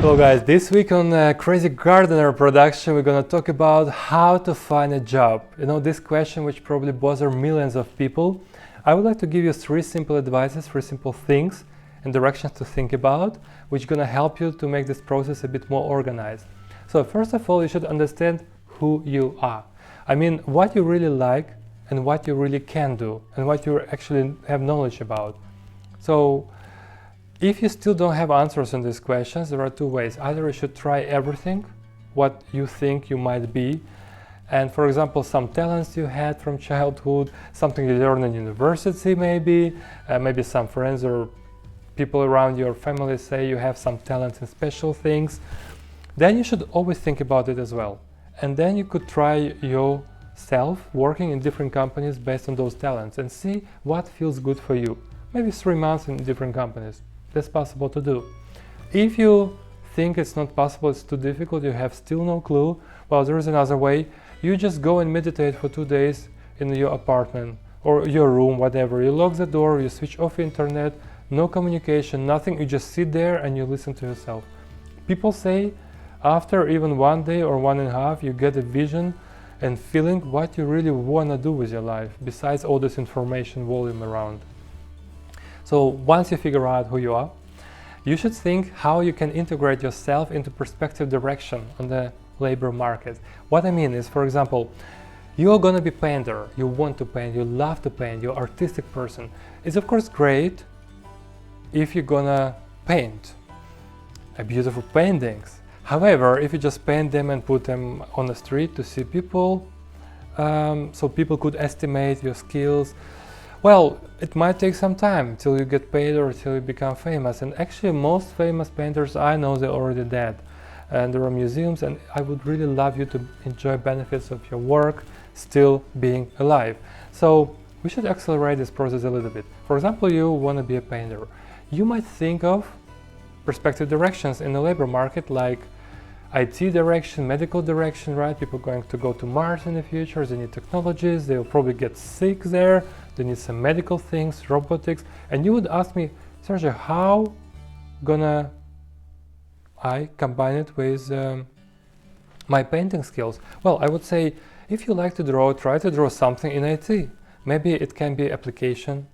Hello guys, this week on Crazy Gardener production we're gonna talk about how to find a job. You know, this question which probably bothers millions of people. I would like to give you three simple advices, three simple things and directions to think about, which are gonna help you to make this process a bit more organized. So first of all, you should understand who you are. I mean, what you really like and what you really can do and what you actually have knowledge about. So if you still don't have answers on these questions, there are two ways. Either you should try everything, what you think you might be, and for example, some talents you had from childhood, something you learned in university maybe some friends or people around your family say you have some talents in special things. Then you should always think about it as well. And then you could try yourself working in different companies based on those talents and see what feels good for you. Maybe 3 months in different companies. That's possible to do. If you think it's not possible, it's too difficult, you have still no clue, well, there is another way. You just go and meditate for 2 days in your apartment or your room, whatever. You lock the door, you switch off the internet, no communication, nothing. You just sit there and you listen to yourself. People say after even 1 day or 1.5, you get a vision and feeling what you really want to do with your life, besides all this information volume around. So once you figure out who you are, you should think how you can integrate yourself into perspective direction on the labor market. What I mean is, for example, you're gonna be painter, you want to paint, you love to paint, you're an artistic person. It's of course great if you're gonna paint beautiful paintings. However, if you just paint them and put them on the street to see people, so people could estimate your skills, well, it might take some time till you get paid or till you become famous. And actually most famous painters I know, they're already dead. And there are museums, and I would really love you to enjoy benefits of your work still being alive. So we should accelerate this process a little bit. For example, you want to be a painter. You might think of perspective directions in the labor market like IT direction, medical direction, right? People going to go to Mars in the future, they need technologies, they'll probably get sick there, they need some medical things, robotics. And you would ask me, Sergio, how gonna I combine it with my painting skills? Well, I would say, if you like to draw, try to draw something in IT. Maybe it can be application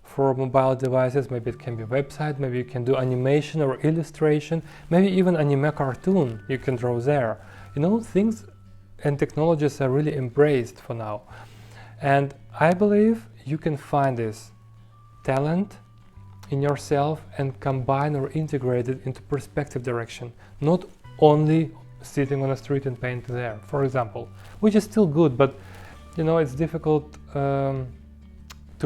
for mobile devices, maybe it can be a website, maybe you can do animation or illustration, maybe even anime cartoon you can draw there. You know, things and technologies are really embraced for now. And I believe you can find this talent in yourself and combine or integrate it into perspective direction, not only sitting on a street and paint there, for example, which is still good, but you know, it's difficult to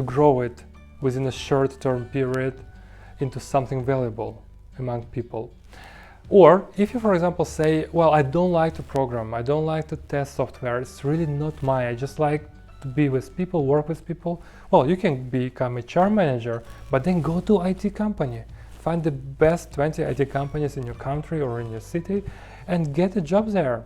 grow it within a short-term period into something valuable among people. Or if you, for example, say, well, I don't like to program, I don't like to test software, it's really not mine, I just like to be with people, work with people. Well, you can become a HR manager, but then go to IT company. Find the best 20 IT companies in your country or in your city and get a job there.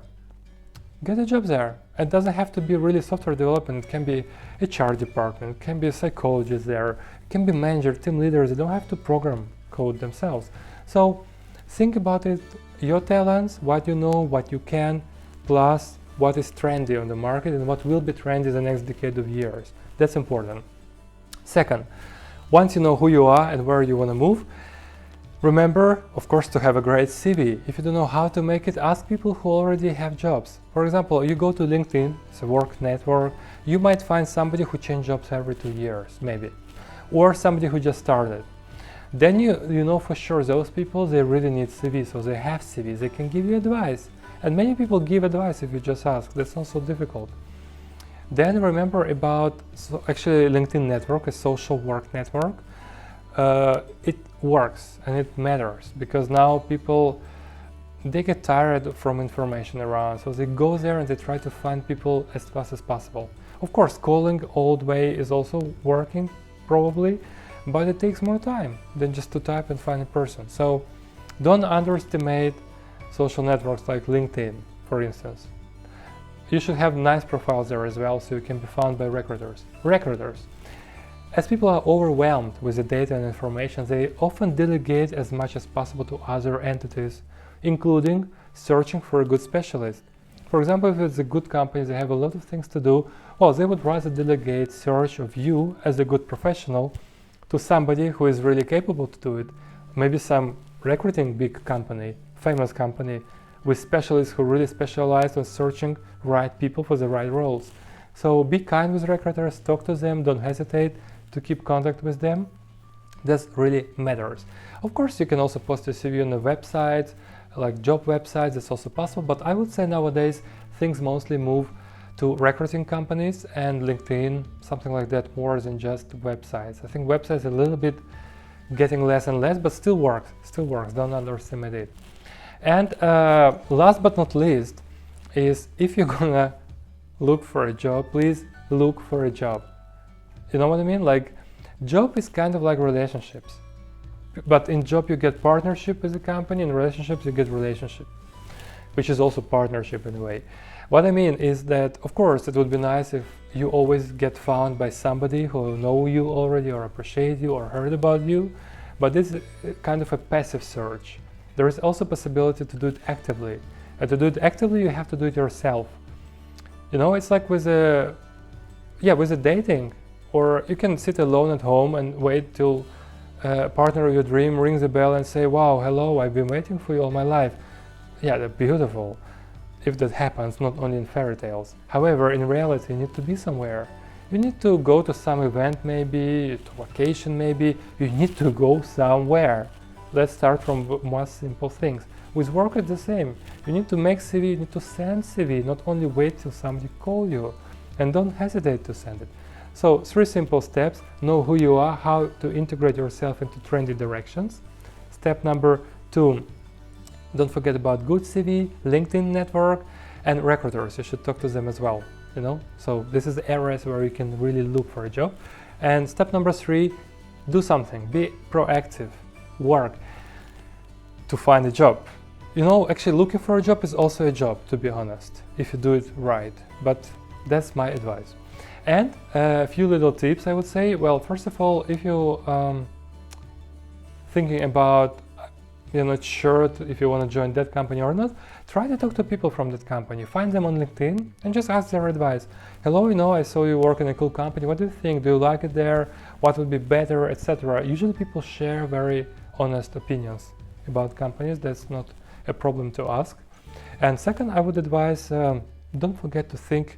Get a job there. It doesn't have to be really software development. It can be HR department, it can be a psychologist there, it can be manager, team leaders. They don't have to program code themselves. So think about it, your talents, what you know, what you can, plus what is trendy on the market and what will be trendy the next decade of years. That's important. Second, once you know who you are and where you want to move, remember, of course, to have a great CV. If you don't know how to make it, ask people who already have jobs. For example, you go to LinkedIn, it's a work network, you might find somebody who changed jobs every 2 years, maybe, or somebody who just started. Then you know for sure those people, they really need CVs, so they have CVs, they can give you advice. And many people give advice if you just ask, that's not so difficult. Then remember about, actually LinkedIn network, a social work network. It works and it matters because now people, they get tired from information around, so they go there and they try to find people as fast as possible. Of course, calling old way is also working probably, but it takes more time than just to type and find a person. So don't underestimate social networks like LinkedIn, for instance. You should have nice profiles there as well, so you can be found by recruiters. As people are overwhelmed with the data and information, they often delegate as much as possible to other entities including searching for a good specialist. For example, if it's a good company, they have a lot of things to do, well, they would rather delegate search of you as a good professional to somebody who is really capable to do it. Maybe some recruiting big company, famous company, with specialists who really specialize on searching right people for the right roles. So be kind with recruiters, talk to them, don't hesitate to keep contact with them. That really matters. Of course, you can also post your CV on a website, like job websites, that's also possible, but I would say nowadays things mostly move to recruiting companies and LinkedIn, something like that, more than just websites. I think websites are a little bit getting less and less, but still works, don't underestimate it. And last but not least is, if you're gonna look for a job, please look for a job. You know what I mean? Like, job is kind of like relationships. But in job you get partnership with the company, in relationships you get relationship, which is also partnership in a way. What I mean is that, of course, it would be nice if you always get found by somebody who know you already or appreciate you or heard about you, but this is kind of a passive search. There is also possibility to do it actively. And to do it actively, you have to do it yourself. You know, it's like with a dating, or you can sit alone at home and wait till a partner of your dream rings the bell and say, wow, hello, I've been waiting for you all my life. Yeah, that's beautiful, if that happens, not only in fairy tales. However, in reality, you need to be somewhere. You need to go to some event maybe, to vacation maybe, you need to go somewhere. Let's start from more simple things. With work it's the same. You need to make CV, you need to send CV, not only wait till somebody call you. And don't hesitate to send it. So 3 simple steps: know who you are, how to integrate yourself into trendy directions. Step number 2, don't forget about good CV, LinkedIn network, and recruiters. You should talk to them as well, you know. So this is the areas where you can really look for a job. And step number 3, do something, be proactive, work to find a job. You know, actually looking for a job is also a job, to be honest, if you do it right. But that's my advice. And a few little tips, I would say. Well, first of all, if you're thinking about, you're not sure if you want to join that company or not, try to talk to people from that company. Find them on LinkedIn and just ask their advice. Hello, you know, I saw you work in a cool company. What do you think? Do you like it there? What would be better, etc. Usually people share very honest opinions about companies. That's not a problem to ask. And second, I would advise, don't forget to think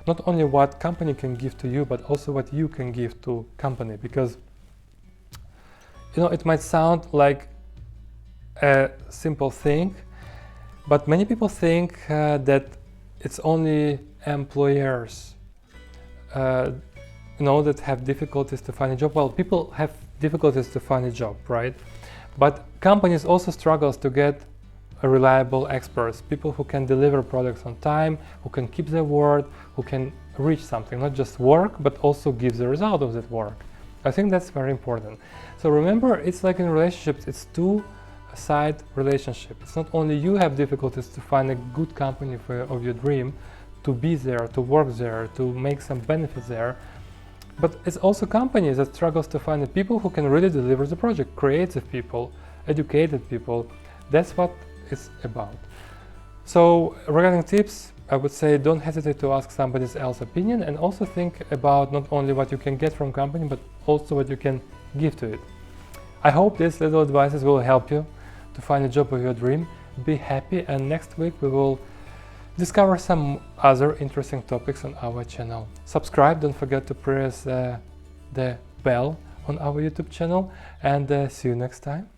not only what company can give to you, but also what you can give to company, because you know, it might sound like a simple thing, but many people think that it's only employers you know, that have difficulties to find a job. Well, people have difficulties to find a job, right? But companies also struggle to get reliable experts, people who can deliver products on time, who can keep their word, who can reach something, not just work, but also give the result of that work. I think that's very important. So remember, it's like in relationships, it's two-side relationship. It's not only you have difficulties to find a good company of your dream, to be there, to work there, to make some benefits there, but it's also companies that struggles to find the people who can really deliver the project, creative people, educated people. That's what it's about. So regarding tips, I would say don't hesitate to ask somebody else's opinion, and also think about not only what you can get from company, but also what you can give to it. I hope these little advices will help you to find a job of your dream. Be happy, and next week we will discover some other interesting topics on our channel. Subscribe, don't forget to press the bell on our YouTube channel, and see you next time.